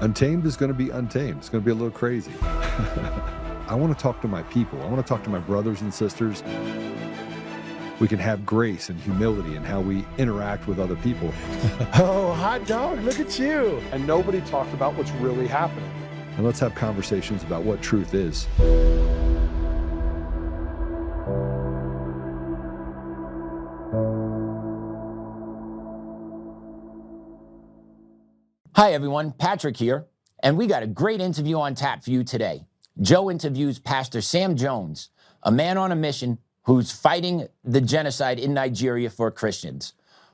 Untamed is going to be untamed. It's going to be a little crazy. I want to talk to my people. I want to talk to my brothers and sisters. We can have grace and humility in how we interact with other people. Oh, hot dog, look at you. And nobody talked about what's really happening. And let's have conversations about what truth is. Hi, everyone. Patrick here, and we got a great interview on tap for you today. Joe interviews Pastor Sam Jones, a man on a mission who's fighting the genocide in Nigeria for Christians.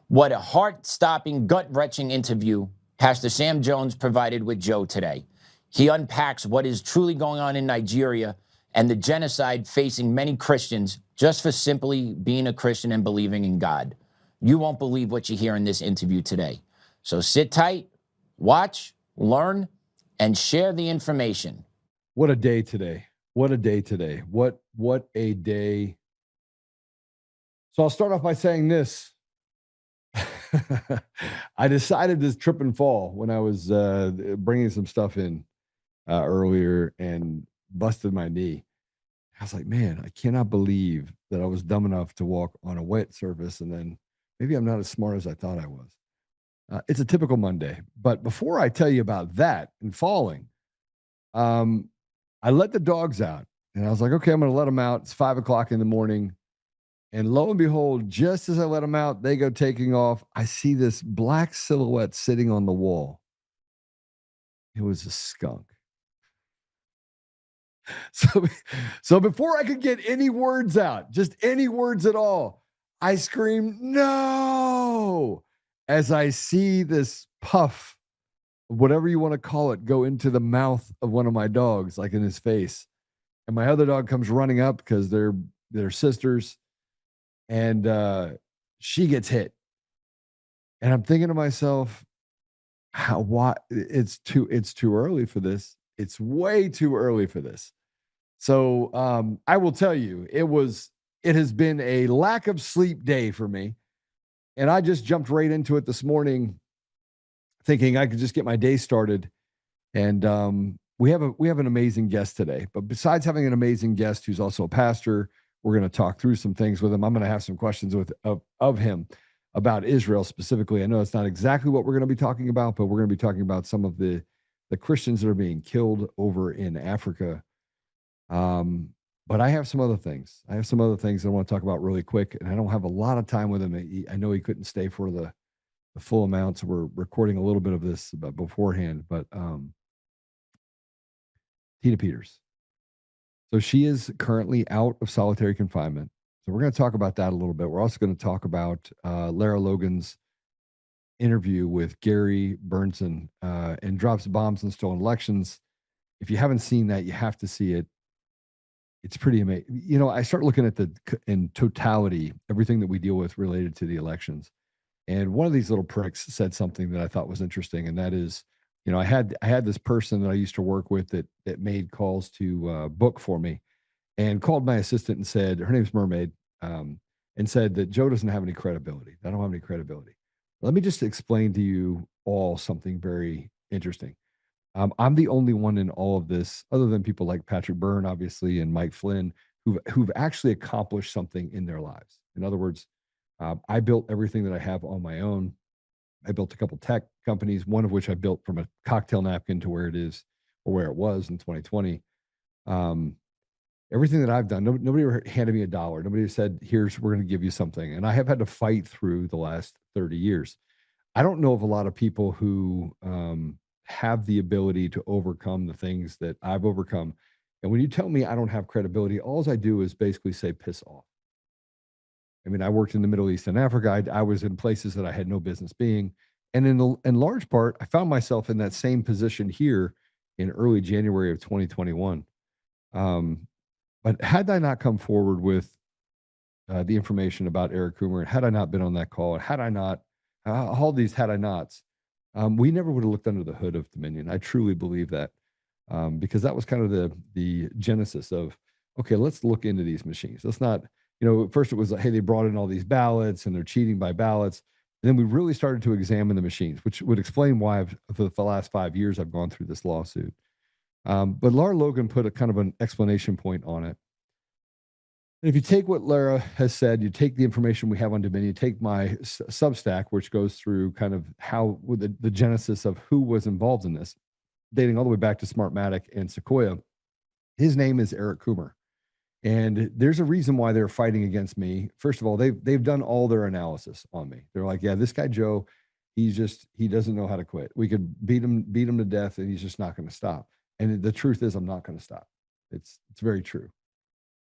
What a heart-stopping, gut-wrenching interview Pastor Sam Jones provided with Joe today. He unpacks what is truly going on in Nigeria and the genocide facing many Christians just for simply being a Christian and believing in God. You won't believe what you hear in this interview today. So sit tight, watch, learn, and share the information. What a day today. What a day today. What a day. So I'll start off by saying this. I decided to trip and fall when I was bringing some stuff in earlier and busted my knee. I was like, man, I cannot believe that I was dumb enough to walk on a wet surface, and then maybe I'm not as smart as I thought I was. It's a typical Monday. But before I tell you about that and falling, I let the dogs out. And I was like, okay, I'm going to let them out. It's 5 o'clock in the morning. And lo and behold, just as I let them out, they go taking off. I see this black silhouette sitting on the wall. It was a skunk. So before I could get any words out, just any words at all, I screamed, no, as I see this puff, whatever you want to call it, go into the mouth of one of my dogs, like in his face. And my other dog comes running up because they're sisters, and she gets hit. And I'm thinking to myself, why it's too early for this. It's way too early for this. So I will tell you, it has been a lack of sleep day for me. And I just jumped right into it this morning, thinking I could just get my day started. And we have an amazing guest today. But besides having an amazing guest who's also a pastor, we're going to talk through some things with him. I'm going to have some questions of him about Israel specifically. I know it's not exactly what we're going to be talking about, but we're going to be talking about some of the Christians that are being killed over in Africa. But I have some other things. I want to talk about really quick, and I don't have a lot of time with him. I know he couldn't stay for the full amount, so we're recording a little bit of this beforehand. But Tina Peters. So she is currently out of solitary confinement. So we're going to talk about that a little bit. We're also going to talk about Lara Logan's interview with Gary Burnson and drops bombs on stolen elections. If you haven't seen that, you have to see it. It's pretty amazing. You know, I start looking at in totality, everything that we deal with related to the elections. And one of these little pricks said something that I thought was interesting. And that is, you know, I had this person that I used to work with that made calls to book for me, and called my assistant and said, her name's Mermaid, and said that Joe doesn't have any credibility. I don't have any credibility. Let me just explain to you all something very interesting. I'm the only one in all of this, other than people like Patrick Byrne, obviously, and Mike Flynn, who've actually accomplished something in their lives. In other words, I built everything that I have on my own. I built a couple tech companies, one of which I built from a cocktail napkin to where it is, or where it was in 2020. Everything that I've done, nobody ever handed me a dollar. Nobody said, we're going to give you something. And I have had to fight through the last 30 years. I don't know of a lot of people who have the ability to overcome the things that I've overcome. And when you tell me I don't have credibility, all I do is basically say, piss off. I mean, I worked in the Middle East and Africa. I was in places that I had no business being. And in large part, I found myself in that same position here in early January of 2021. But had I not come forward with the information about Eric Coomer, and had I not been on that call, and had I not, all these had I nots, we never would have looked under the hood of Dominion. I truly believe that, because that was kind of the genesis of, okay, let's look into these machines. Let's not, you know, first it was like, hey, they brought in all these ballots and they're cheating by ballots. And then we really started to examine the machines, which would explain why for the last 5 years I've gone through this lawsuit. But Lara Logan put a kind of an explanation point on it. And if you take what Lara has said, you take the information we have on Dominion, you take my Substack, which goes through kind of how the genesis of who was involved in this, dating all the way back to Smartmatic and Sequoia. His name is Eric Coomer. And there's a reason why they're fighting against me. First of all, they've done all their analysis on me. They're like, yeah, this guy Joe, he doesn't know how to quit. We could beat him to death, and he's just not going to stop. And the truth is, I'm not going to stop. It's very true.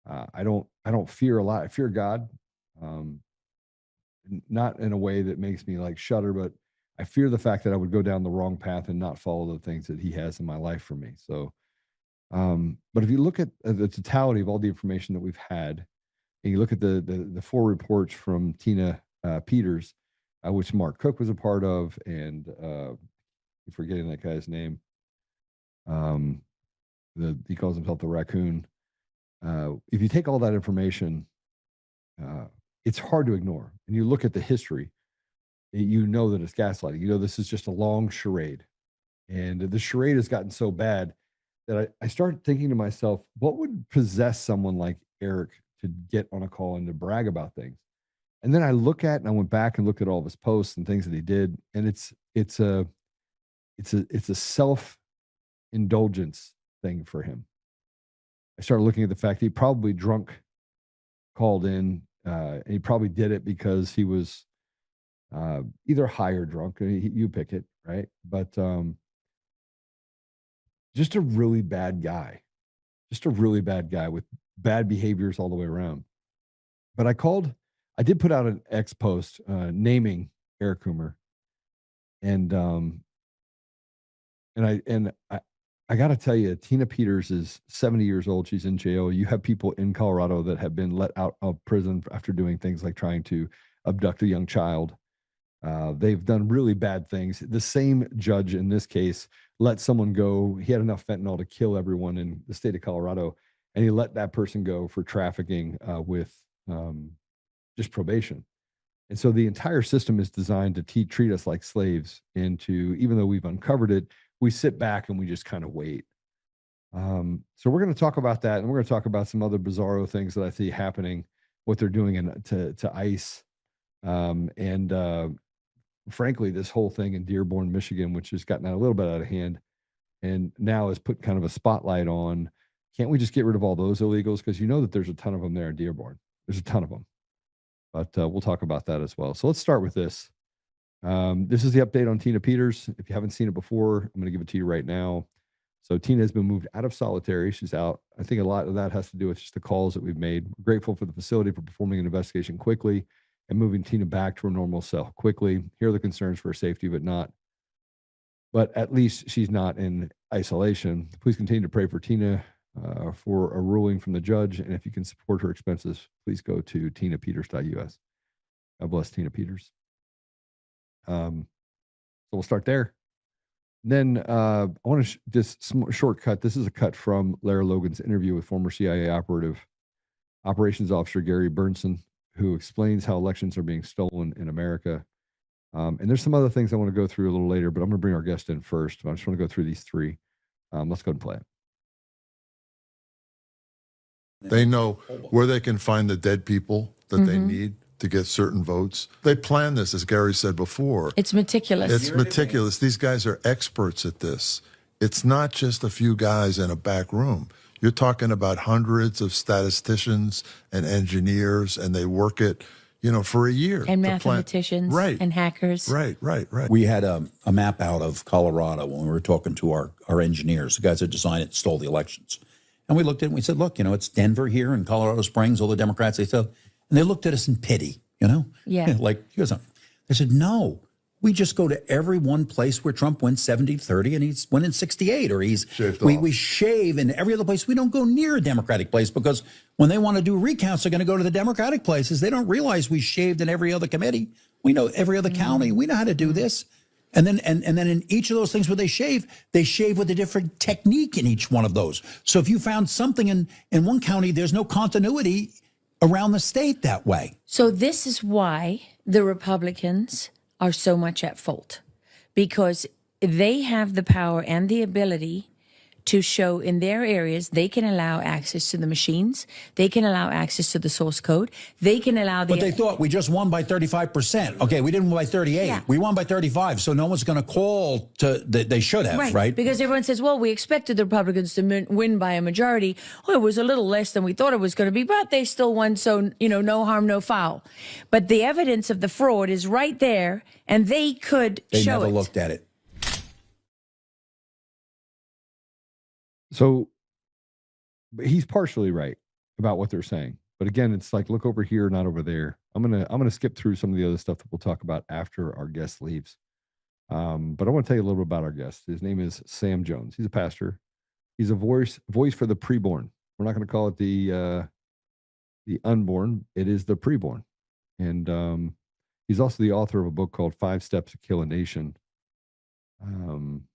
I don't fear a lot. I fear God, not in a way that makes me like shudder, but I fear the fact that I would go down the wrong path and not follow the things that He has in my life for me. So. But if you look at the totality of all the information that we've had, and you look at the 4 reports from Tina Peters, which Mark Cook was a part of, and I'm forgetting that guy's name. He calls himself the Raccoon. If you take all that information, it's hard to ignore. And you look at the history, you know that it's gaslighting. You know this is just a long charade, and the charade has gotten so bad that I started thinking to myself, what would possess someone like Eric to get on a call and to brag about things? And then I went back and looked at all of his posts and things that he did, and it's a self-indulgence thing for him. I started looking at the fact he probably called in, and he probably did it because he was either high or drunk. You pick it, right? But just a really bad guy with bad behaviors all the way around. But I did put out an X post naming Eric Coomer, and I got to tell you, Tina Peters is 70 years old. She's in jail. You have people in Colorado that have been let out of prison after doing things like trying to abduct a young child. They've done really bad things. The same judge in this case let someone go. He had enough fentanyl to kill everyone in the state of Colorado, and he let that person go for trafficking with just probation. And so the entire system is designed to treat us like slaves. And even though we've uncovered it, we sit back and we just kind of wait. So we're going to talk about that, and we're going to talk about some other bizarro things that I see happening, what they're doing to ICE, frankly, this whole thing in Dearborn, Michigan, which has gotten a little bit out of hand and now has put kind of a spotlight on, can't we just get rid of all those illegals? Because you know that there's a ton of them there in Dearborn. There's a ton of them. But we'll talk about that as well. So let's start with this. This is the update on Tina Peters. If you haven't seen it before, I'm going to give it to you right now. So Tina has been moved out of solitary. She's out. I think a lot of that has to do with just the calls that we've made. We're grateful for the facility for performing an investigation quickly and moving Tina back to a normal cell quickly. Here are the concerns for her safety, but at least she's not in isolation. Please continue to pray for Tina for a ruling from the judge. And if you can support her expenses, please go to tinapeters.us. God bless Tina Peters. So we'll start there. Then I want to just shortcut. This is a cut from Lara Logan's interview with former CIA operations officer Gary Bernson, who explains how elections are being stolen in America. And there's some other things I want to go through a little later, but I'm going to bring our guest in first. But I just want to go through these 3. Let's go ahead and play it. They know where they can find the dead people that they need to get certain votes. They plan this, as Gary said before. It's meticulous. It's meticulous. These guys are experts at this. It's not just a few guys in a back room. You're talking about hundreds of statisticians and engineers, and they work it, for a year. And mathematicians and hackers. Right. We had a map out of Colorado when we were talking to our engineers, the guys that designed it, stole the elections. And we looked at it and we said, look, it's Denver here and Colorado Springs, all the Democrats, they said, and they looked at us in pity, Yeah. Like, you guys aren't. They said, no. We just go to every one place where Trump went 70-30 and he's winning 68, or we shave in every other place. We don't go near a Democratic place because when they want to do recounts, they're going to go to the Democratic places. They don't realize we shaved in every other committee. We know every other county. We know how to do this. And then in each of those things where they shave with a different technique in each one of those. So if you found something in one county, there's no continuity around the state that way. So this is why the Republicans are so much at fault, because they have the power and the ability to show in their areas. They can allow access to the machines. They can allow access to the source code. They can allow the... But they thought we just won by 35%. Okay, we didn't win by 38. Yeah. We won by 35, so no one's going to call to... They should have, right? Because everyone says, well, we expected the Republicans to win by a majority. Oh, it was a little less than we thought it was going to be, but they still won, so, no harm, no foul. But the evidence of the fraud is right there, and they could show it. They never looked at it. So he's partially right about what they're saying. But again, it's like, look over here, not over there. I'm gonna skip through some of the other stuff that we'll talk about after our guest leaves. But I want to tell you a little bit about our guest. His name is Sam Jones. He's a pastor. He's a voice for the preborn. We're not going to call it the unborn. It is the preborn. And he's also the author of a book called 5 Steps to Kill a Nation. I'm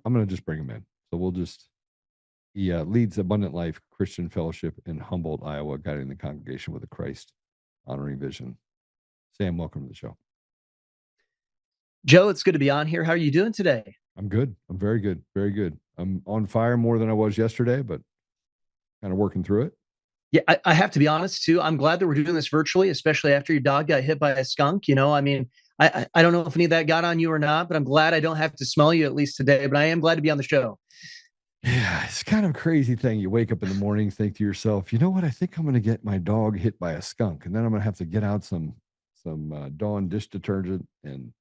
going to just bring him in. So he leads Abundant Life Christian Fellowship in Humboldt, Iowa, guiding the congregation with a Christ honoring vision. Sam, welcome to the show. Joe, it's good to be on here. How are you doing today? I'm good. I'm very good. Very good. I'm on fire more than I was yesterday, but kind of working through it. Yeah, I have to be honest too. I'm glad that we're doing this virtually, especially after your dog got hit by a skunk. I don't know if any of that got on you or not, but I'm glad I don't have to smell you at least today. But I am glad to be on the show. Yeah, it's kind of a crazy thing. You wake up in the morning, think to yourself, you know what? I think I'm going to get my dog hit by a skunk, and then I'm going to have to get out some Dawn dish detergent and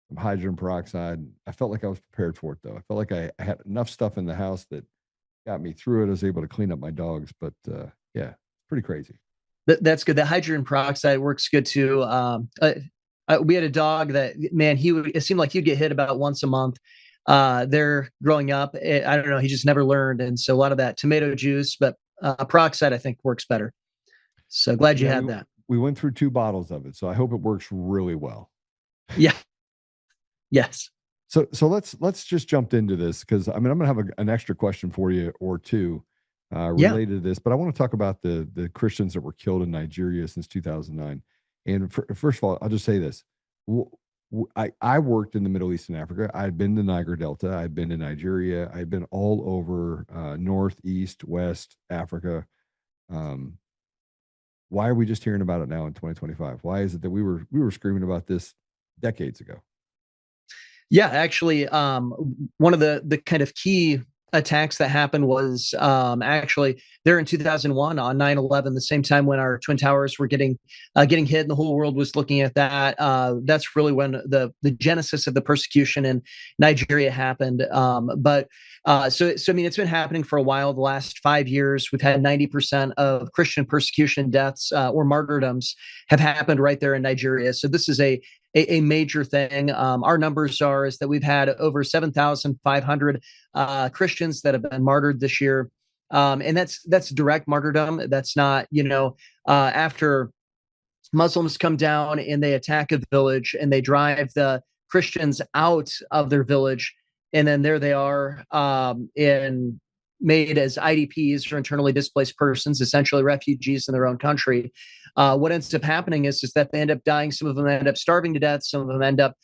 some hydrogen peroxide. I felt like I was prepared for it, though. I felt like I had enough stuff in the house that got me through it. I was able to clean up my dogs, but yeah, pretty crazy. That's good. The hydrogen peroxide works good too. We had a dog that, man, it seemed like he'd get hit about once a month. They're growing up. I don't know. He just never learned. And so a lot of that tomato juice, but peroxide, I think, works better. So glad you had that. We went through 2 bottles of it, so I hope it works really well. Yeah. Yes. So let's just jump into this, because I'm going to have an extra question for you or two related to this, but I want to talk about the Christians that were killed in Nigeria since 2009. And first of all, I'll just say this. I worked in the Middle East and Africa. I'd been to Niger Delta. I'd been to Nigeria. I'd been all over North, East, West Africa. Why are we just hearing about it now in 2025? Why is it that we were screaming about this decades ago? Yeah, actually, one of the kind of key attacks that happened was actually there in 2001 on 9/11, the same time when our Twin Towers were getting hit and the whole world was looking at that. That's really when the genesis of the persecution in Nigeria happened. So I mean, it's been happening for a while. The last 5 years, we've had 90% of Christian persecution deaths or martyrdoms have happened right there in Nigeria. So this is a major thing. Our numbers is that we've had over 7,500 Christians that have been martyred this year. And that's direct martyrdom. That's not, after Muslims come down and they attack a village and they drive the Christians out of their village. And then there they are made as IDPs, or internally displaced persons, essentially refugees in their own country. What ends up happening is that they end up dying. Some of them end up starving to death. Some of them end up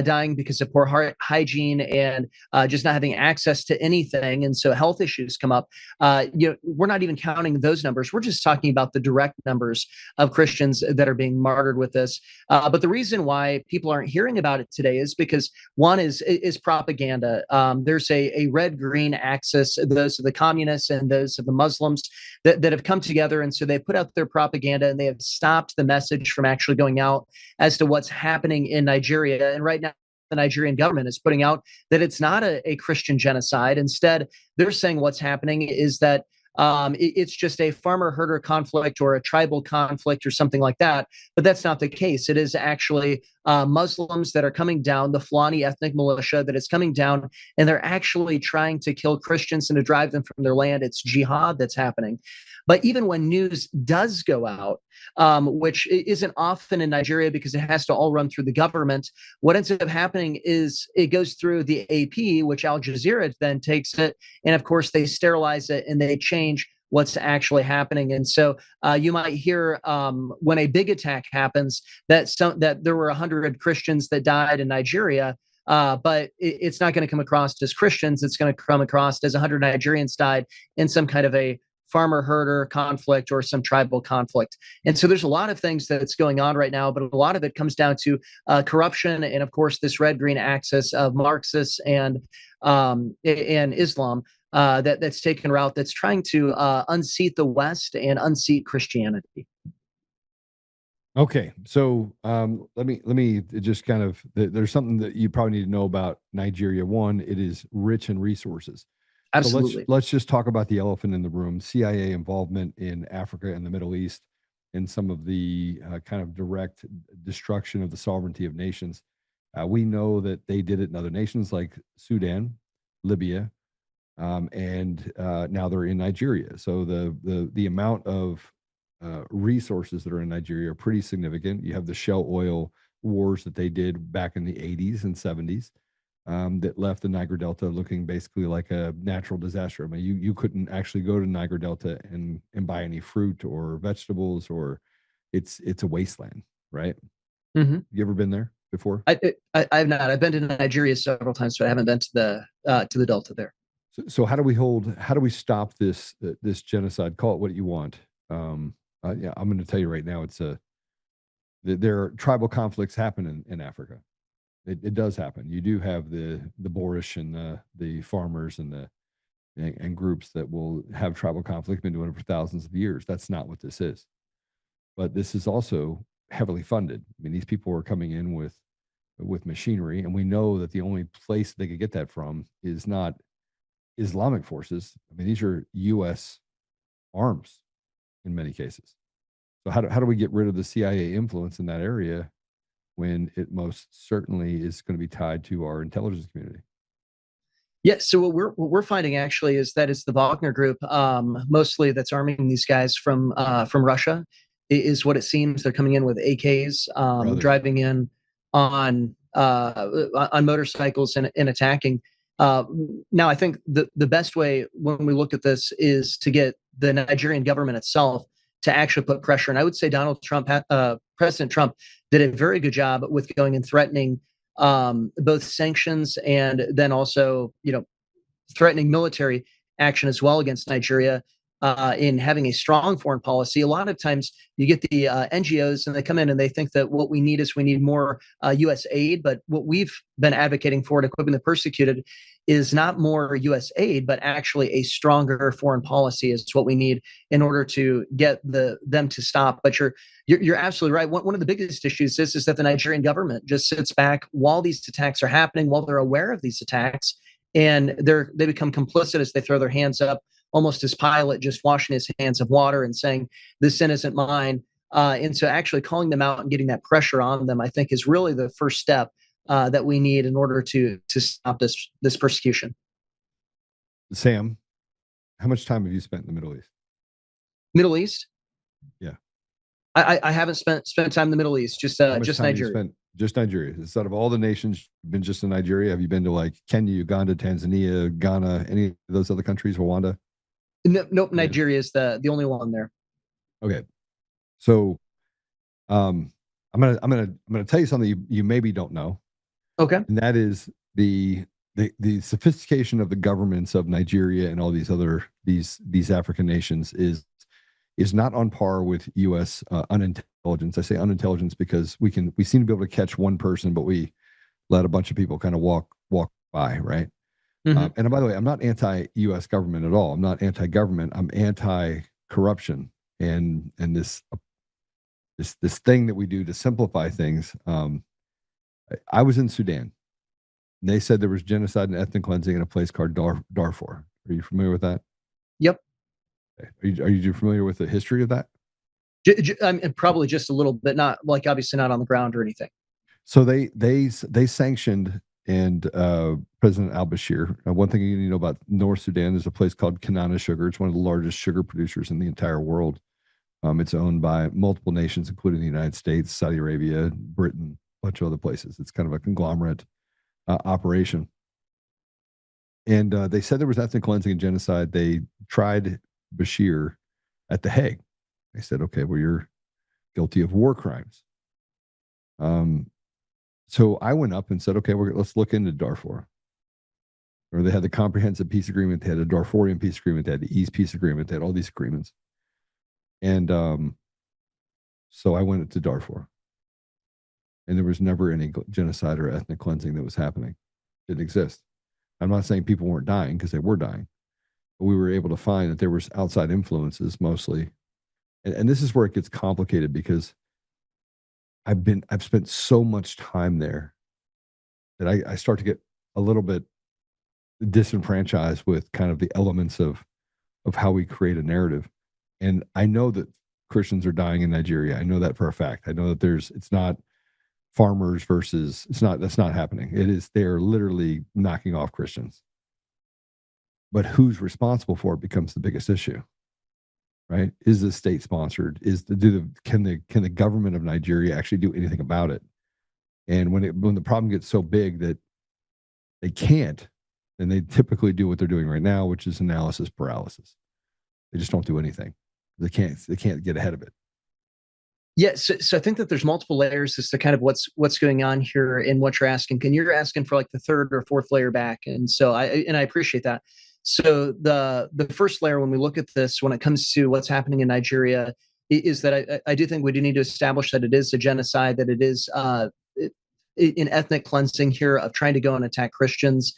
dying because of poor hygiene and just not having access to anything. And so health issues come up. We're not even counting those numbers. We're just talking about the direct numbers of Christians that are being martyred with this. But the reason why people aren't hearing about it today is because one is propaganda. There's a red-green axis, those of the communists and those of the Muslims that have come together. And so they put out their propaganda and they have stopped the message from actually going out as to what's happening in Nigeria. And right now, the Nigerian government is putting out that it's not a Christian genocide. Instead, they're saying what's happening is that it's just a farmer-herder conflict or a tribal conflict or something like that. But that's not the case. It is actually Muslims that are coming down, the Fulani ethnic militia that is coming down, and they're actually trying to kill Christians and to drive them from their land. It's jihad that's happening. But even when news does go out, which isn't often in Nigeria because it has to all run through the government, what ends up happening is it goes through the AP, which Al Jazeera then takes it. And of course, they sterilize it and they change what's actually happening. And so you might hear when a big attack happens that there were 100 Christians that died in Nigeria. But it's not going to come across as Christians. It's going to come across as 100 Nigerians died in some kind of a farmer herder conflict or some tribal conflict. And so there's a lot of things that's going on right now, but a lot of it comes down to corruption and, of course, this red-green axis of Marxists and Islam that's taken route, that's trying to unseat the West and unseat Christianity. Okay, so let me just kind of there's something that you probably need to know about Nigeria. One, it is rich in resources. Absolutely. So let's just talk about the elephant in the room: CIA involvement in Africa and the Middle East, and some of the kind of direct destruction of the sovereignty of nations. We know that they did it in other nations like Sudan, Libya, and now they're in Nigeria. So the amount of resources that are in Nigeria are pretty significant. You have the shell oil wars that they did back in the 80s and 70s that left the Niger Delta looking basically like a natural disaster. I mean, you couldn't actually go to Niger Delta and buy any fruit or vegetables, or it's a wasteland, right? Mm-hmm. You ever been there before? I've not. I've been to Nigeria several times, but I haven't been to the Delta there. So how do we stop this genocide? Call it what you want. Yeah, I'm going to tell you right now, there are tribal conflicts happen in Africa. It does happen. You do have the Boerish and the farmers and groups that will have tribal conflict, been doing it for thousands of years. That's not what this is. But this is also heavily funded. I mean, these people are coming in with machinery, and we know that the only place they could get that from is not Islamic forces. I mean, these are U.S. arms in many cases. So how do we get rid of the CIA influence in that area when it most certainly is going to be tied to our intelligence community? Yeah, so what we're finding actually is that it's the Wagner group, mostly, that's arming these guys from Russia, is what it seems. They're coming in with AKs, driving in on motorcycles and attacking. Now, I think the best way when we look at this is to get the Nigerian government itself to actually put pressure. And I would say President Trump did a very good job with going and threatening both sanctions and then also, threatening military action as well against Nigeria, in having a strong foreign policy. A lot of times you get the NGOs and they come in and they think that what we need more U.S. aid. But what we've been advocating for to equipping the persecuted is not more U.S. aid, but actually a stronger foreign policy is what we need in order to get them to stop. But you're absolutely right. One of the biggest issues is that the Nigerian government just sits back while these attacks are happening, while they're aware of these attacks, and they become complicit as they throw their hands up, almost as Pilate just washing his hands of water and saying, "This sin isn't mine." And so actually calling them out and getting that pressure on them, I think, is really the first step that we need in order to stop this persecution. Sam, how much time have you spent in the Middle East? Middle East? Yeah. I haven't spent time in the Middle East, just Nigeria. Just Nigeria. Instead of all the nations, you've been just in Nigeria. Have you been to like Kenya, Uganda, Tanzania, Ghana, any of those other countries, Rwanda? Nope. Nigeria is the only one there. Okay. So I'm gonna tell you something you maybe don't know. Okay. And that is the sophistication of the governments of Nigeria and all these other these African nations is not on par with U.S. Unintelligence. I say unintelligence because we seem to be able to catch one person, but we let a bunch of people kind of walk by, right? Mm-hmm. And by the way, I'm not anti-U.S. government at all. I'm not anti-government. I'm anti-corruption and this thing that we do to simplify things. I was in Sudan. And they said there was genocide and ethnic cleansing in a place called Darfur. Are you familiar with that? Yep. Okay. Are you familiar with the history of that? I'm probably just a little bit, not like obviously not on the ground or anything. So they sanctioned and President al-Bashir. One thing you need to know about North Sudan is a place called Kanana Sugar. It's one of the largest sugar producers in the entire world. It's owned by multiple nations, including the United States, Saudi Arabia, Britain, a bunch of other places. It's kind of a conglomerate operation. And they said there was ethnic cleansing and genocide. They tried Bashir at The Hague. They said, okay, well, you're guilty of war crimes. So I went up and said, okay, let's look into Darfur. Or they had the comprehensive peace agreement, they had a Darfurian peace agreement, they had the East peace agreement, they had all these agreements. And so I went to Darfur. And there was never any genocide or ethnic cleansing that was happening. It didn't exist. I'm not saying people weren't dying, because they were dying. But we were able to find that there was outside influences mostly. And this is where it gets complicated, because I've spent so much time there that I start to get a little bit disenfranchised with kind of the elements of how we create a narrative. And I know that Christians are dying in Nigeria. I know that for a fact. I know that it's not farmers versus, that's not happening. They're literally knocking off Christians. But who's responsible for it becomes the biggest issue, right? Is the state sponsored? Can the government of Nigeria actually do anything about it? And when the problem gets so big that they can't, then they typically do what they're doing right now, which is analysis paralysis. They just don't do anything. They can't get ahead of it. Yeah, so I think that there's multiple layers as to kind of what's going on here and what you're asking. And you're asking for like the third or fourth layer back, and so I appreciate that. So the first layer, when we look at this, when it comes to what's happening in Nigeria, is that I do think we do need to establish that it is a genocide, that it is an ethnic cleansing here of trying to go and attack Christians.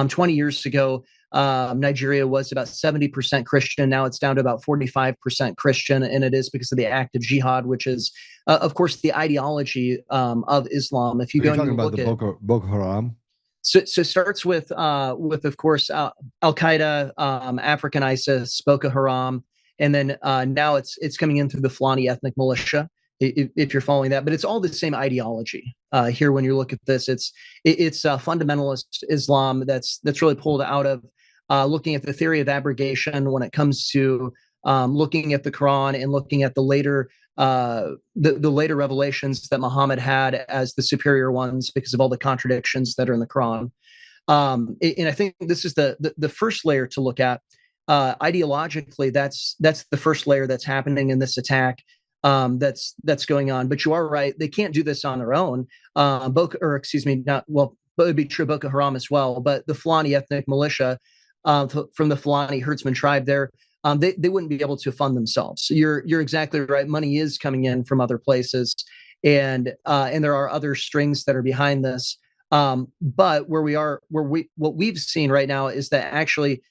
20 years ago, Nigeria was about 70% Christian. Now it's down to about 45% Christian. And it is because of the act of jihad, which is, of course, the ideology of Islam. If you go and look at Boko Haram. So it starts with of course, Al Qaeda, African ISIS, Boko Haram. And then now it's coming in through the Fulani ethnic militia, if you're following that. But it's all the same ideology here. When you look at this, it's fundamentalist Islam that's really pulled out of looking at the theory of abrogation when it comes to looking at the Quran and looking at the later later revelations that Muhammad had as the superior ones because of all the contradictions that are in the Quran. And I think this is the first layer to look at. Ideologically, that's the first layer that's happening in this attack. That's going on. But you are right; they can't do this on their own. It would be true Boko Haram as well. But the Fulani ethnic militia from the Fulani herdsman tribe there, they wouldn't be able to fund themselves. So you're exactly right. Money is coming in from other places, and there are other strings that are behind this. But what we've seen right now is that actually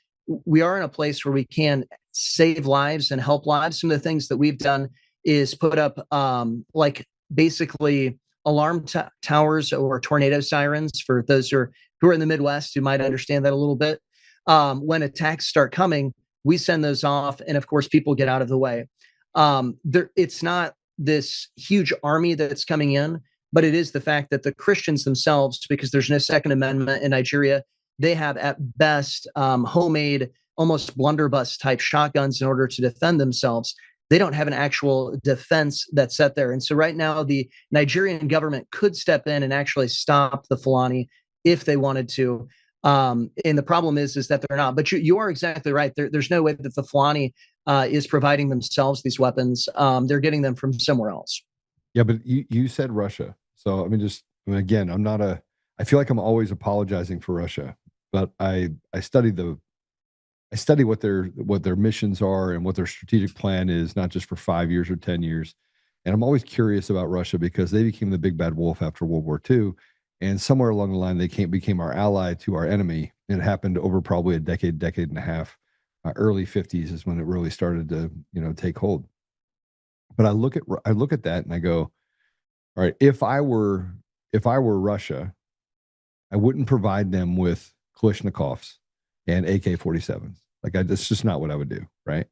we are in a place where we can save lives and help lives. Some of the things that we've done is put up like basically alarm towers or tornado sirens for those who are in the Midwest who might understand that a little bit. When attacks start coming, we send those off, and of course, people get out of the way. It's not this huge army that's coming in, but it is the fact that the Christians themselves, because there's no Second Amendment in Nigeria, they have at best homemade, almost blunderbuss type shotguns in order to defend themselves. They don't have an actual defense that's set there. And so right now, the Nigerian government could step in and actually stop the Fulani if they wanted to. And the problem is that they're not. But you are exactly right. There's no way that the Fulani is providing themselves these weapons. They're getting them from somewhere else. Yeah, but you said Russia. So again, I feel like I'm always apologizing for Russia, but I study what their missions are and what their strategic plan is, not just for 5 years or 10 years. And I'm always curious about Russia because they became the big bad wolf after World War II. And somewhere along the line, they became our ally to our enemy. And it happened over probably a decade and a half. Early 50s is when it really started to, take hold. But I look at that and I go, all right, if I were Russia, I wouldn't provide them with Kalashnikovs and AK-47s. That's just not what I would do, right?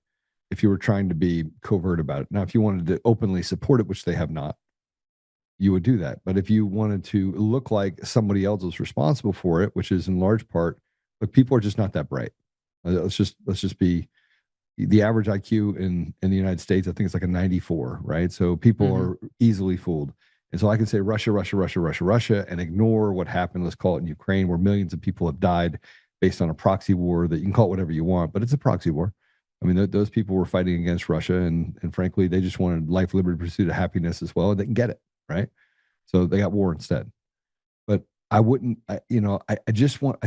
If you were trying to be covert about it. Now, if you wanted to openly support it, which they have not, you would do that. But if you wanted to look like somebody else was responsible for it, which is in large part, look, people are just not that bright. Let's just be the average IQ in the United States. I think it's like a 94, right? So people are easily fooled. And so I can say Russia, and ignore what happened. Let's call it in Ukraine, where millions of people have died based on a proxy war that you can call it whatever you want, but it's a proxy war. I mean, those people were fighting against Russia, and frankly, they just wanted life, liberty, pursuit of happiness as well, and they can get it, right? So they got war instead. But I wouldn't, I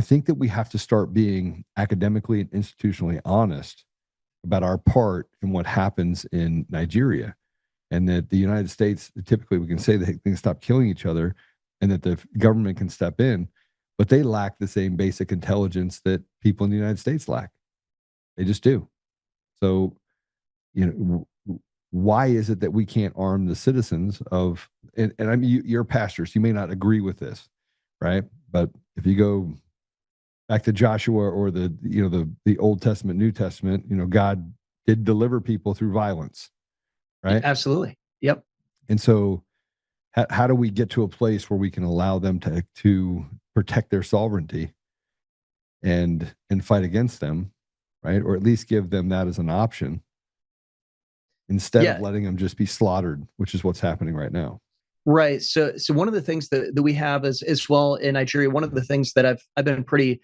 think that we have to start being academically and institutionally honest about our part in what happens in Nigeria, and that the United States, typically we can say that they can stop killing each other and that the government can step in, but they lack the same basic intelligence that people in the United States lack. They just do. So, why is it that we can't arm the citizens of, and I mean, you're pastors, you may not agree with this, right? But if you go back to Joshua or the Old Testament, New Testament, God did deliver people through violence, right? Absolutely. Yep. And so how do we get to a place where we can allow them to protect their sovereignty and fight against them, right? Or at least give them that as an option instead of letting them just be slaughtered, which is what's happening right now. Right. So one of the things that we have as well in Nigeria, one of the things that I've been pretty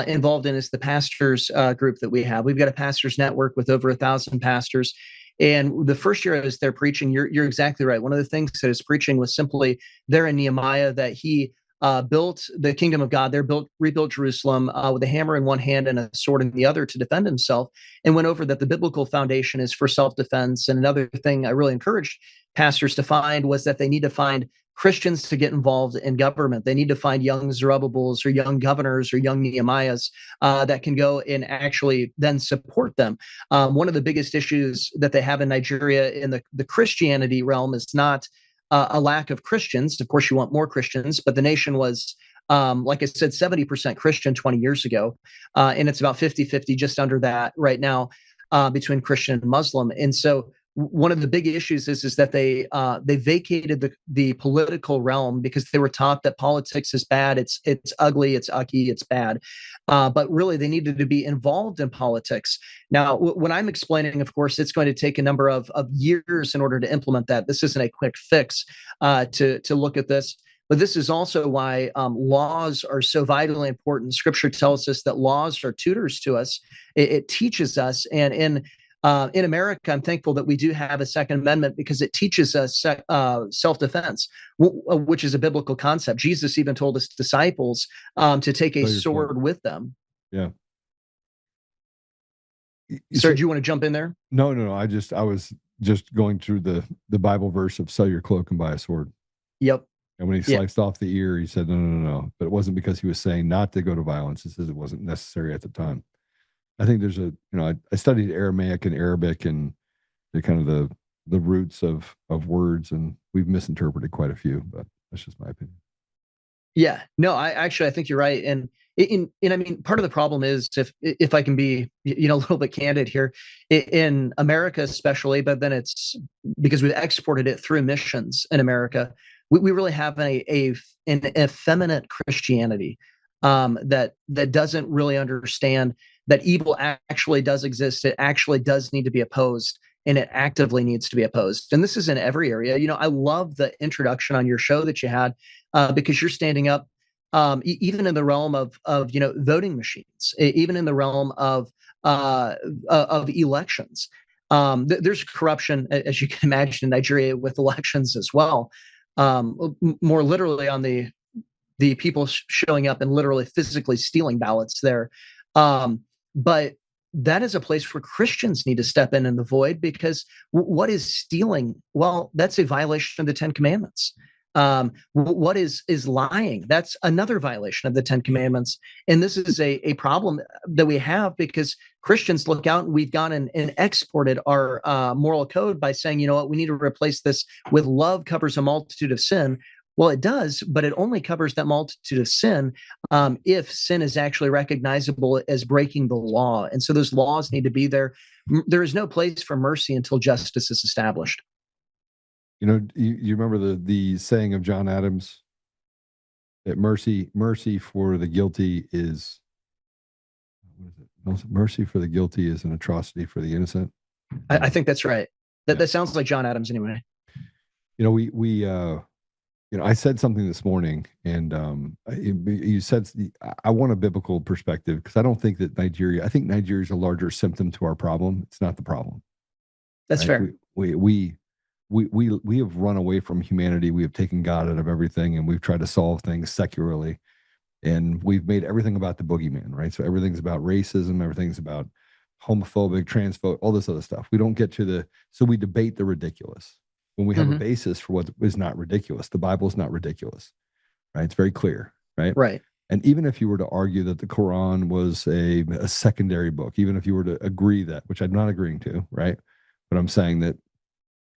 involved in is the pastors group that we have. We've got a pastors network with over 1,000 pastors. And the first year I was there preaching, you're exactly right. One of the things that his preaching was simply there in Nehemiah, that he built the kingdom of God there, rebuilt Jerusalem with a hammer in one hand and a sword in the other to defend himself, and went over that the biblical foundation is for self-defense. And another thing I really encouraged pastors to find was that they need to find Christians to get involved in government. They need to find young Zerubbabels or young governors or young Nehemiahs that can go and actually then support them. One of the biggest issues that they have in Nigeria in the Christianity realm is not a lack of Christians. Of course, you want more Christians, but the nation was, like I said, 70% Christian 20 years ago. And it's about 50-50, just under that right now, between Christian and Muslim. And so one of the big issues is that they vacated the political realm because they were taught that politics is bad. It's ugly. It's ucky. It's bad. But really, they needed to be involved in politics. Now, when I'm explaining, of course, it's going to take a number of years in order to implement that. This isn't a quick fix to look at this. But this is also why laws are so vitally important. Scripture tells us that laws are tutors to us. It teaches us. And in America, I'm thankful that we do have a Second Amendment because it teaches us self-defense, which is a biblical concept. Jesus even told his disciples to take a sword with them. Yeah. Sir, do you want to jump in there? No. I was just going through the Bible verse of sell your cloak and buy a sword. Yep. And when he sliced off the ear, he said, no. But it wasn't because he was saying not to go to violence. He says it wasn't necessary at the time. I think there's I studied Aramaic and Arabic and the kind of the roots of words, and we've misinterpreted quite a few, but that's just my opinion. Yeah, no, I think you're right. And I mean, part of the problem is if I can be, a little bit candid here, in America especially, but then it's because we've exported it through missions in America, we really have an effeminate Christianity that doesn't really understand that evil actually does exist. It actually does need to be opposed, and it actively needs to be opposed. And this is in every area. I love the introduction on your show that you had because you're standing up even in the realm of voting machines, even in the realm of elections. There's corruption, as you can imagine, in Nigeria with elections as well. More literally on the people showing up and literally physically stealing ballots there. But that is a place where Christians need to step in the void, because what is stealing? Well, that's a violation of the 10 Commandments. What is lying? That's another violation of the 10 Commandments. And this is a problem that we have because Christians look out and we've gone and exported our moral code by saying, you know what, we need to replace this with love covers a multitude of sin. Well, it does, but it only covers that multitude of sin if sin is actually recognizable as breaking the law. And so those laws need to be there. There is no place for mercy until justice is established. You remember the saying of John Adams that mercy for the guilty is, what is it? Mercy for the guilty is an atrocity for the innocent. I think that's right. That sounds like John Adams anyway. We I said something this morning, and you said I want a biblical perspective because I don't think that I think Nigeria is a larger symptom to our problem. It's not the problem. That's Right? fair. We have run away from humanity. We have taken God out of everything, and we've tried to solve things secularly, and we've made everything about the boogeyman, right? So everything's about racism, everything's about homophobic, transphobic, all this other stuff. We don't get to so we debate the ridiculous when we have a Mhm. basis for what is not ridiculous. The Bible is not ridiculous, right? It's very clear, right? Right. And even if you were to argue that the Quran was a secondary book, even if you were to agree that, which I'm not agreeing to, right? But I'm saying that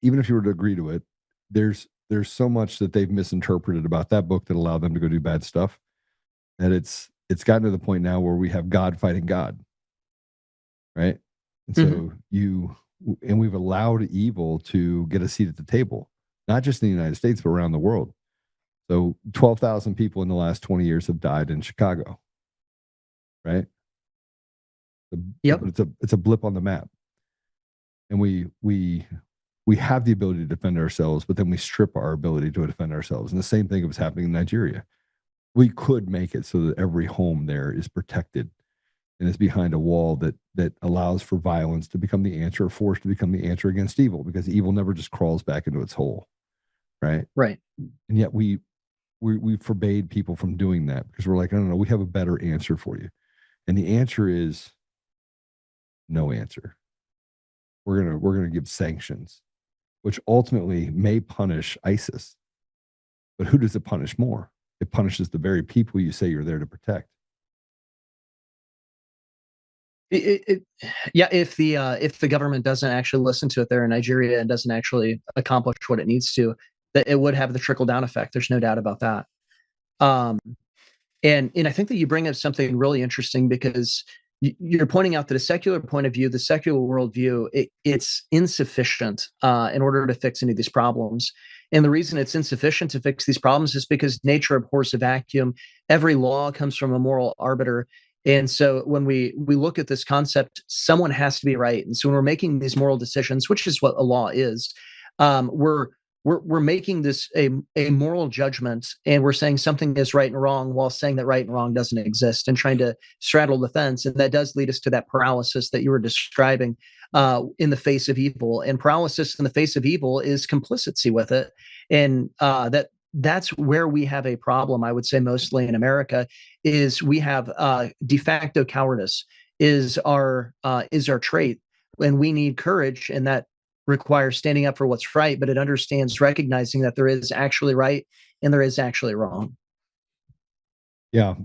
even if you were to agree to it, there's so much that they've misinterpreted about that book that allowed them to go do bad stuff that it's gotten to the point now where we have God fighting God, right? And Mhm. so we've allowed evil to get a seat at the table, not just in the United States but around the world. So 12,000 people in the last 20 years have died in Chicago, right? Yep. It's a blip on the map, and we have the ability to defend ourselves, but then we strip our ability to defend ourselves. And the same thing was happening in Nigeria. We could make it so that every home there is protected and is behind a wall that allows for violence to become the answer, or force to become the answer against evil, because evil never just crawls back into its hole, right? Right. And yet we forbade people from doing that because we're like, no, we have a better answer for you, and the answer is no answer. We're gonna give sanctions, which ultimately may punish ISIS, but who does it punish more? It punishes the very people you say you're there to protect. Yeah, if the government doesn't actually listen to it there in Nigeria and doesn't actually accomplish what it needs to, that it would have the trickle down effect. There's no doubt about that. Um, and I think that you bring up something really interesting because you're pointing out that a secular point of view, the secular worldview, it's insufficient in order to fix any of these problems. And the reason it's insufficient to fix these problems is because nature abhors a vacuum. Every law comes from a moral arbiter. And so when we look at this concept, someone has to be right. And so when we're making these moral decisions, which is what a law is, we're making this a moral judgment, and we're saying something is right and wrong while saying that right and wrong doesn't exist, and trying to straddle the fence. And that does lead us to that paralysis that you were describing in the face of evil. And paralysis in the face of evil is complicity with it, and that's where we have a problem. I would say mostly in America is we have de facto cowardice is our trait, and we need courage, and that requires standing up for what's right, but it understands recognizing that there is actually right and there is actually wrong. Yeah,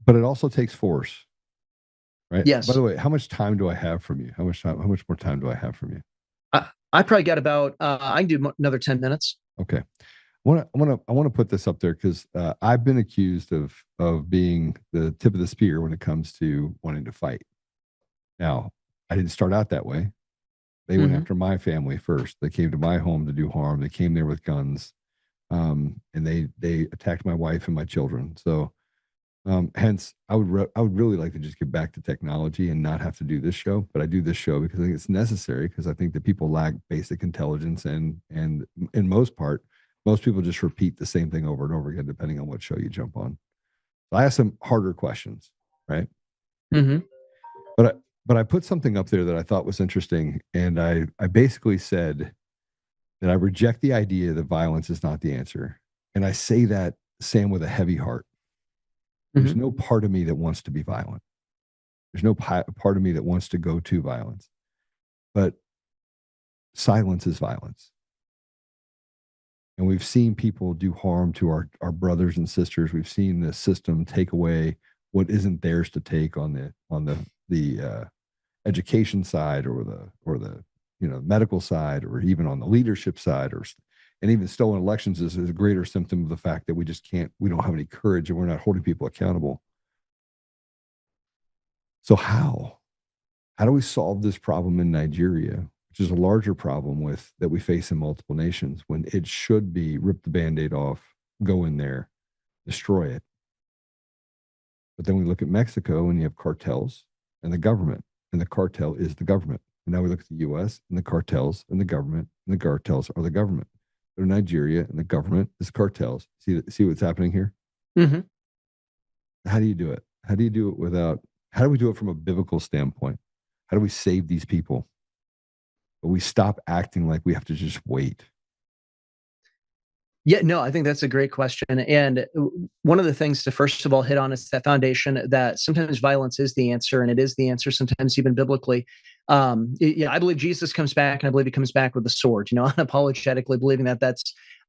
but it also takes force, right? By Yes. the way, how much time do I have from you? How much time? How much more time do I have from you? I probably got about I can do another 10 minutes. Okay, I want to put this up there because I've been accused of being the tip of the spear when it comes to wanting to fight. Now, I didn't start out that way. They went Mhm. after my family first. They came to my home to do harm. They came there with guns, and they attacked my wife and my children. So, hence, I would really like to just get back to technology and not have to do this show. But I do this show because I think it's necessary, because I think that people lack basic intelligence, and in most part, most people just repeat the same thing over and over again, depending on what show you jump on. So I ask some harder questions, right? Mhm. But I put something up there that I thought was interesting, and I basically said that I reject the idea that violence is not the answer, and I say that, Sam, with a heavy heart. There's Mhm. no part of me that wants to be violent. There's no part of me that wants to go to violence, but silence is violence, and we've seen people do harm to our brothers and sisters. We've seen the system take away what isn't theirs to take on the education side, or the medical side, or even on the leadership side, and even stolen elections is a greater symptom of the fact that we don't have any courage, and we're not holding people accountable. So how do we solve this problem in Nigeria, which is a larger problem that we face in multiple nations, when it should be rip the band-aid off, go in there, destroy it? But then we look at Mexico, and you have cartels and the government, and the cartel is the government. And now we look at the US, and the cartels and the government, and the cartels are the government. go to Nigeria and the government, this cartels. See what's happening here? Mm-hmm. How do you do it? How do you do it without, how do we do it from a biblical standpoint? How do we save these people? But we stop acting like we have to just wait. Yeah, no, I think that's a great question. And one of the things to first of all hit on is that foundation that sometimes violence is the answer, and it is the answer sometimes even biblically. I believe Jesus comes back, and I believe he comes back with a sword. Unapologetically believing that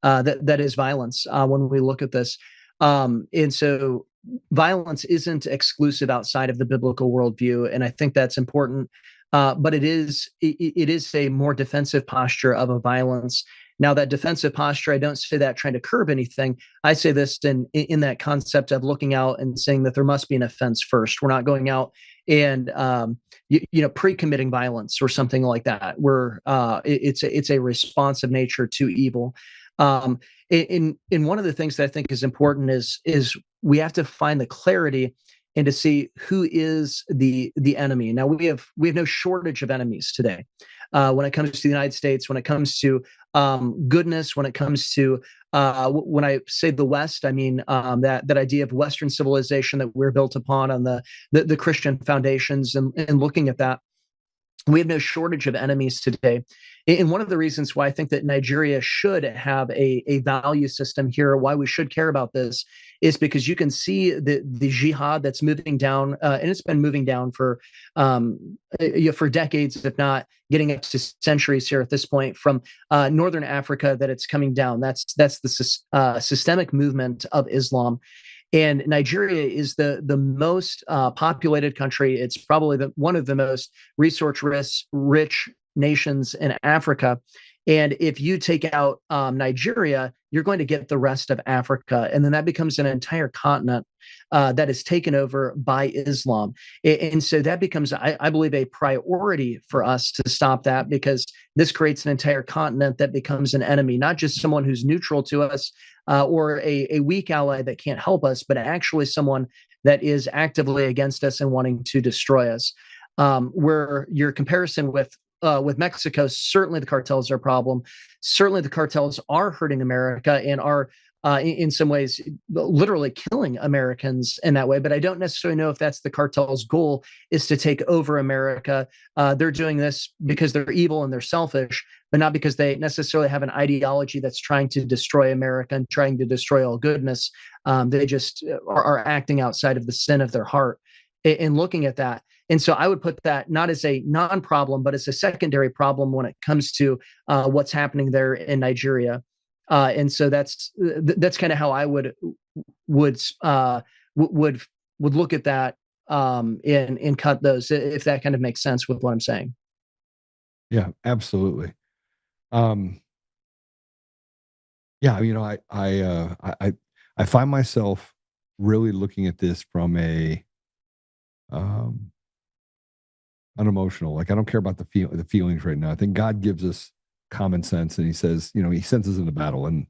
that is violence when we look at this. And so violence isn't exclusive outside of the biblical worldview, and I think that's important. But it is a more defensive posture of a violence. Now, that defensive posture, I don't say that trying to curb anything. I say this in that concept of looking out and saying that there must be an offense first. We're not going out and pre-committing violence or something like that. It's a responsive nature to evil. In one of the things that I think is important is we have to find the clarity and to see who is the enemy. Now, we have no shortage of enemies today. When it comes to the United States, when it comes to goodness, when it comes to when I say the West, I mean that idea of Western civilization that we're built upon on the Christian foundations, and looking at that. We have no shortage of enemies today. And one of the reasons why I think that Nigeria should have a value system here, why we should care about this, is because you can see the jihad that's moving down, and it's been moving down for decades, if not getting up to centuries here at this point, from northern Africa, that it's coming down. That's the systemic movement of Islam. And Nigeria is the most populated country. It's probably one of the most resource-rich nations in Africa. And if you take out Nigeria, you're going to get the rest of Africa. And then that becomes an entire continent that is taken over by Islam. And so that becomes, I believe, a priority for us to stop that, because this creates an entire continent that becomes an enemy, not just someone who's neutral to us or a weak ally that can't help us, but actually someone that is actively against us and wanting to destroy us. Where your comparison with Mexico, certainly the cartels are a problem. Certainly the cartels are hurting America and are in some ways literally killing Americans in that way. But I don't necessarily know if that's the cartel's goal, is to take over America. They're doing this because they're evil and they're selfish, but not because they necessarily have an ideology that's trying to destroy America and trying to destroy all goodness. They just are acting outside of the sin of their heart in looking at that. And so I would put that not as a non-problem, but as a secondary problem when it comes to what's happening there in Nigeria. And so that's kind of how I would look at that and cut those, if that kind of makes sense with what I'm saying. Yeah, absolutely. I find myself really looking at this from a unemotional. Like, I don't care about the feelings right now. I think God gives us common sense, and he says, he sends us into battle. And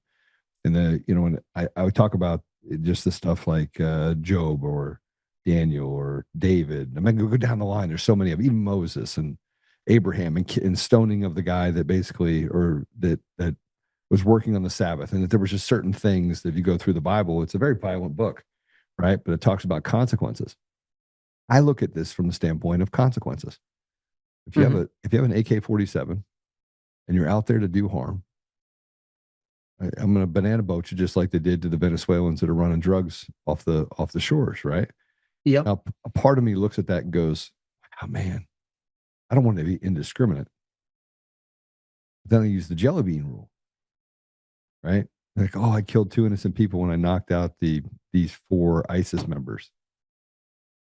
when I would talk about just the stuff like Job or Daniel or David. I mean, go down the line. There's so many of them, even Moses and Abraham, and stoning of the guy that basically, or that was working on the Sabbath. And that there was just certain things that if you go through the Bible, it's a very violent book, right? But it talks about consequences. I look at this from the standpoint of consequences. If you have an AK-47 and you're out there to do harm, I'm going to banana boat you just like they did to the Venezuelans that are running drugs off the shores, right? Yeah. Now, a part of me looks at that and goes, "Oh man, I don't want to be indiscriminate." Then I use the jelly bean rule, right? Like, oh, I killed 2 innocent people when I knocked out these 4 ISIS members.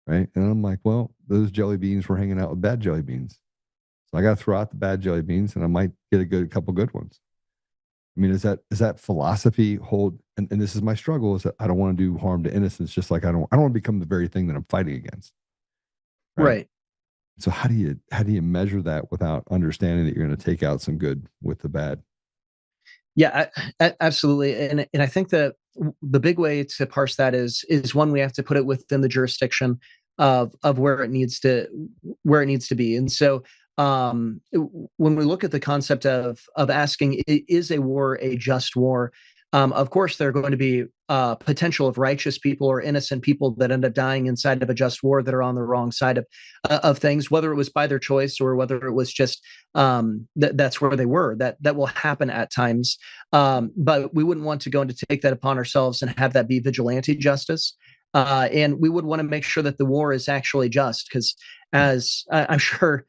Right. And I'm like, well, those jelly beans were hanging out with bad jelly beans. So I got to throw out the bad jelly beans, and I might get a couple good ones. I mean, is that philosophy hold? And this is my struggle, is that I don't want to do harm to innocents, just like I don't want to become the very thing that I'm fighting against. Right. So how do you measure that without understanding that you're going to take out some good with the bad? Yeah, absolutely. And I think that the big way to parse that is one, we have to put it within the jurisdiction of where it needs to be. And so when we look at the concept of asking, is a war a just war? Of course, there are going to be potential of righteous people or innocent people that end up dying inside of a just war that are on the wrong side of things, whether it was by their choice or whether it was just that's where they were. That will happen at times, but we wouldn't want to go and to take that upon ourselves and have that be vigilante justice. And we would want to make sure that the war is actually just, because as I'm sure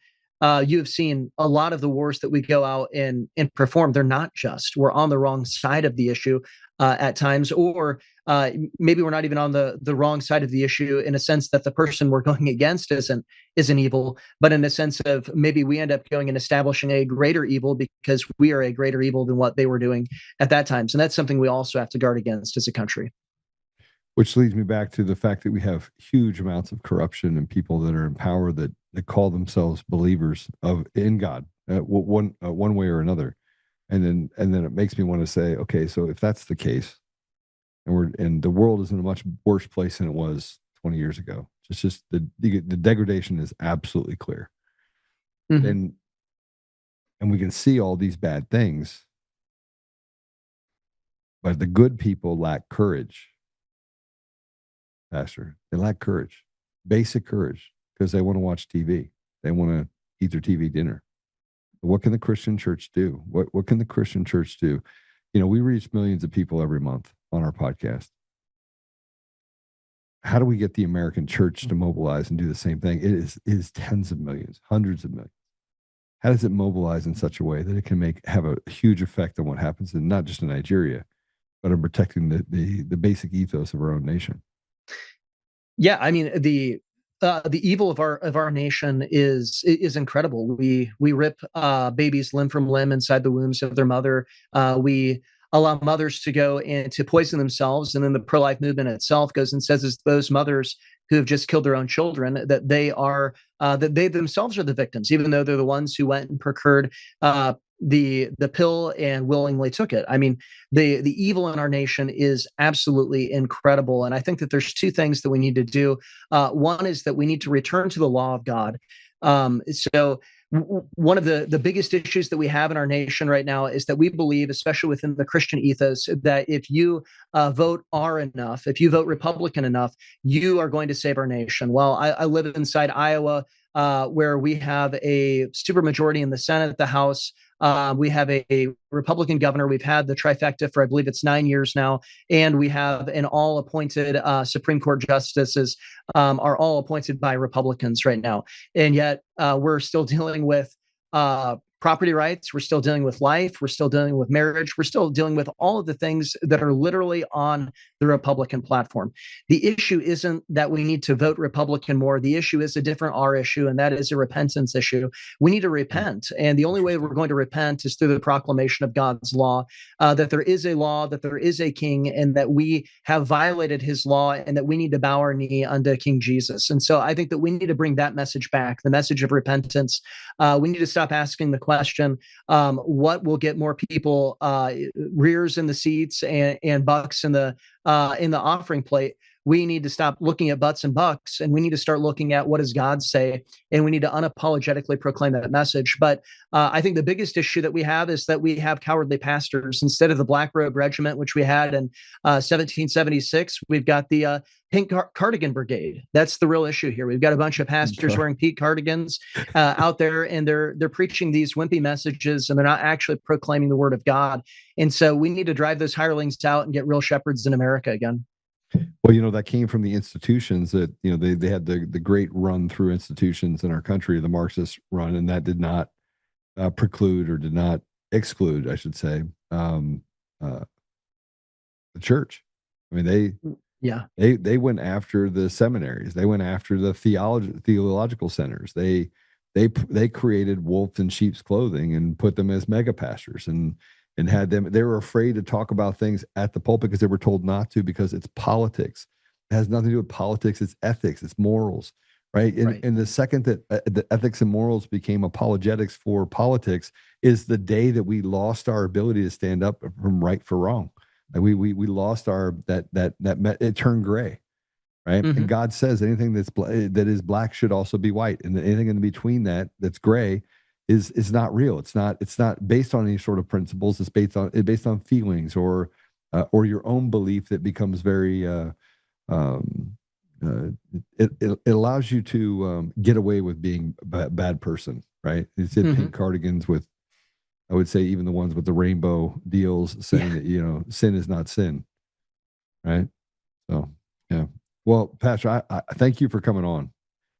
you have seen a lot of the wars that we go out and perform, they're not just. We're on the wrong side of the issue at times, or maybe we're not even on the wrong side of the issue in a sense that the person we're going against isn't evil, but in a sense of maybe we end up going and establishing a greater evil because we are a greater evil than what they were doing at that time. So that's something we also have to guard against as a country. Which leads me back to the fact that we have huge amounts of corruption and people that are in power that call themselves believers in God, one way or another, and then it makes me want to say, okay, so if that's the case, and the world is in a much worse place than it was 20 years ago, it's just the degradation is absolutely clear, and we can see all these bad things, but the good people lack courage. Pastor, they lack courage, basic courage, because they want to watch TV. They want to eat their TV dinner. But what can the Christian church do? What can the Christian church do? You know, we reach millions of people every month on our podcast. How do we get the American church to mobilize and do the same thing? It is tens of millions, hundreds of millions. How does it mobilize in such a way that it can have a huge effect on what happens, in not just in Nigeria, but in protecting the basic ethos of our own nation? Yeah, I mean, the evil of our nation is incredible. We rip babies limb from limb inside the wombs of their mother. We allow mothers to go and to poison themselves, and then the pro-life movement itself goes and says it's those mothers who have just killed their own children that they themselves are the victims, even though they're the ones who went and procured the pill and willingly took it. I mean, the evil in our nation is absolutely incredible. And I think that there's two things that we need to do. One is that we need to return to the law of God. One of the biggest issues that we have in our nation right now is that we believe, especially within the Christian ethos, that if you vote R enough, if you vote Republican enough, you are going to save our nation. Well, I live inside Iowa, where we have a supermajority in the Senate, the House. We have a Republican governor. We've had the trifecta for, I believe it's 9 years now. And we have an all-appointed Supreme Court justices are all appointed by Republicans right now. And yet we're still dealing with property rights. We're still dealing with life. We're still dealing with marriage. We're still dealing with all of the things that are literally on the Republican platform. The issue isn't that we need to vote Republican more. The issue is a different R issue, and that is a repentance issue. We need to repent. And the only way we're going to repent is through the proclamation of God's law, that there is a law, that there is a king, and that we have violated his law, and that we need to bow our knee unto King Jesus. And so I think that we need to bring that message back, the message of repentance. We need to stop asking the question, what will get more people rears in the seats and bucks in the offering plate. We need to stop looking at butts and bucks, and we need to start looking at what does God say, and we need to unapologetically proclaim that message. But I think the biggest issue that we have is that we have cowardly pastors. Instead of the Black Robe Regiment, which we had in 1776, we've got the Pink Cardigan Brigade. That's the real issue here. We've got a bunch of pastors wearing pink cardigans out there, and they're preaching these wimpy messages, and they're not actually proclaiming the word of God. And so we need to drive those hirelings out and get real shepherds in America again. Well, you know, that came from the institutions that, you know, they had the great run through institutions in our country, the Marxist run, and that did not preclude, or did not exclude, I should say, the church. I mean, they went after the seminaries. They went after the theological centers. They created wolves in sheep's clothing and put them as mega pastors, and had them. They were afraid to talk about things at the pulpit because they were told not to, because it's politics. It has nothing to do with politics. It's ethics. It's morals, right? And the second that the ethics and morals became apologetics for politics is the day that we lost our ability to stand up from right for wrong. Like we lost our it turned gray, right? Mm-hmm. And God says anything that is black should also be white, and anything in between that's gray is not real. It's not based on any sort of principles. It's based on feelings or your own belief that becomes very it allows you to get away with being a bad person, right? You said pink cardigans with, I would say, even the ones with the rainbow deals saying that, you know, sin is not sin, right? So, yeah. Well, Pastor, I thank you for coming on.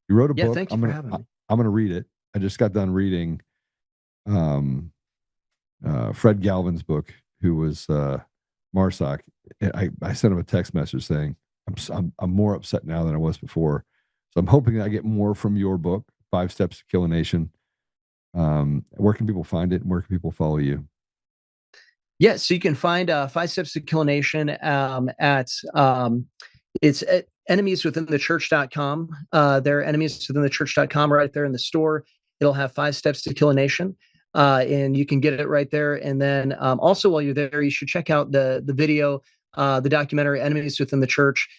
You wrote a book. Thank you for having me. I'm going to read it. I just got done reading Fred Galvin's book, who was Marsoc. I sent him a text message saying, I'm more upset now than I was before. So I'm hoping that I get more from your book, 5 Steps to Kill a Nation. Where can people find it, and where can people follow you? Yeah, so you can find 5 Steps to Kill a Nation it's at enemieswithinthechurch.com. There are enemieswithinthechurch.com right there in the store. It'll have 5 Steps to Kill a Nation, and you can get it right there. And then also while you're there, you should check out the video, the documentary Enemies Within the Church.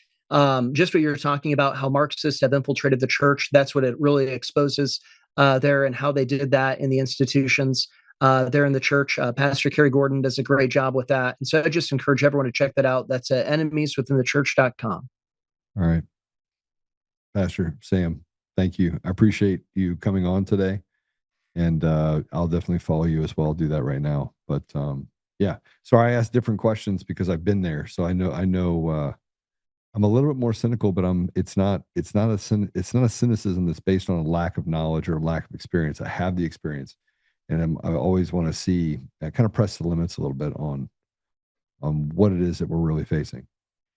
Just what you're talking about, how Marxists have infiltrated the church. That's what it really exposes there, and how they did that in the institutions there in the church. Pastor Kerry Gordon does a great job with that. And so I just encourage everyone to check that out. That's at enemieswithinthechurch.com. All right. Pastor Sam, thank you. I appreciate you coming on today. And I'll definitely follow you as well. I'll do that right now. But yeah. So I asked different questions because I've been there. So I know I'm a little bit more cynical, but it's not a cynicism that's based on a lack of knowledge or a lack of experience. I have the experience. And I always want to see, kind of press the limits a little bit on what it is that we're really facing,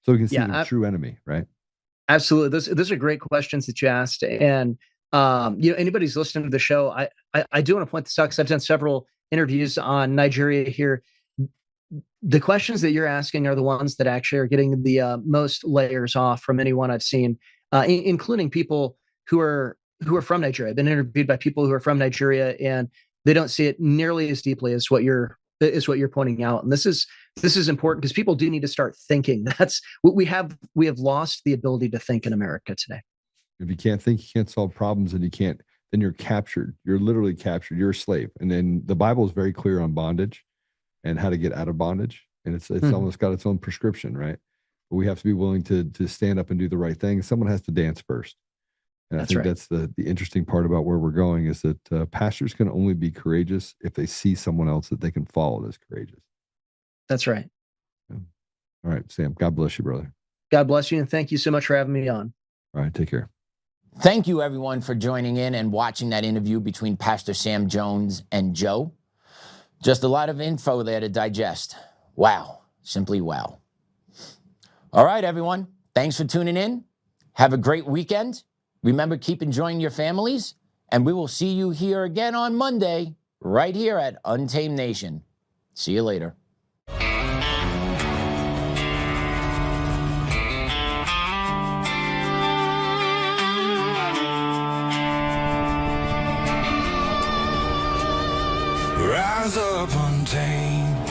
so we can see the true enemy, right? Absolutely. Those are great questions that you asked. And anybody's listening to the show, I do want to point this out because I've done several interviews on Nigeria here. The questions that you're asking are the ones that actually are getting the most layers off from anyone I've seen, including people who are from Nigeria. I've been interviewed by people who are from Nigeria, and they don't see it nearly as deeply as what you're pointing out. And this is important because people do need to start thinking. That's what we have lost the ability to think in America today. If you can't think, you can't solve problems, and then you're captured. You're literally captured. You're a slave. And then the Bible is very clear on bondage and how to get out of bondage. And it's almost got its own prescription, right? But we have to be willing to stand up and do the right thing. Someone has to dance first. And I think that's the interesting part about where we're going, is that pastors can only be courageous if they see someone else that they can follow that's courageous. That's right. Yeah. All right, Sam, God bless you, brother. God bless you. And thank you so much for having me on. All right, take care. Thank you, everyone, for joining in and watching that interview between Pastor Sam Jones and Joe. Just a lot of info there to digest. Wow. Simply wow. All right, everyone. Thanks for tuning in. Have a great weekend. Remember, keep enjoying your families, and we will see you here again on Monday, right here at Untamed Nation. See you later. Rise up untamed,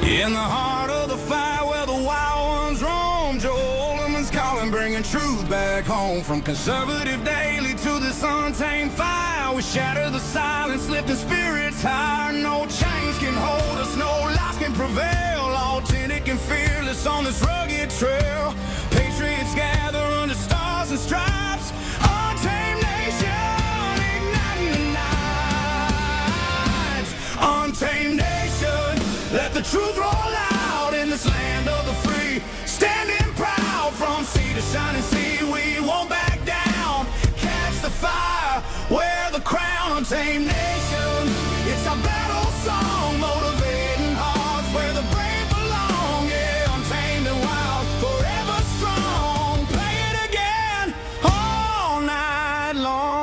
in the heart of the fire where the wild ones roam. Joe Oltmann's calling, bringing truth back home. From conservative daily to this untamed fire, we shatter the silence, lifting spirits higher. No chains can hold us, no lies can prevail. Authentic and fearless on this rugged trail. Patriots gather under stars and stripes. Untamed nation, igniting the night. Untamed nation, let the truth roll out in this land of the free. Standing proud from sea to shining sea, we won't back down. Catch the fire, wear the crown. Untamed nation, it's our battle song, motivating hearts where the brave belong. Yeah, untamed and wild, forever strong. Play it again all night long.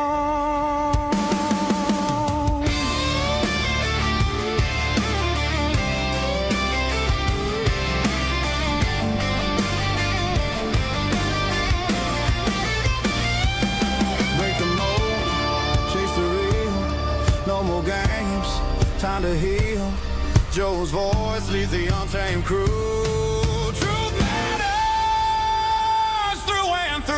Break the mold, chase the real. No more games, time to heal. Joe's voice leads the untamed crew. Truth matters through and through.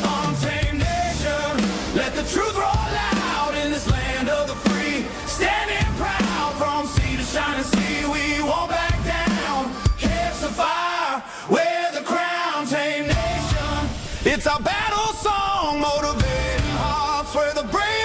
Untamed nation, let the the truth roll out in this land of the free. Standing proud from sea to shining sea, we won't back down. Catch the fire, wear the crown, tame nation. It's our battle song, motivating hearts where the brave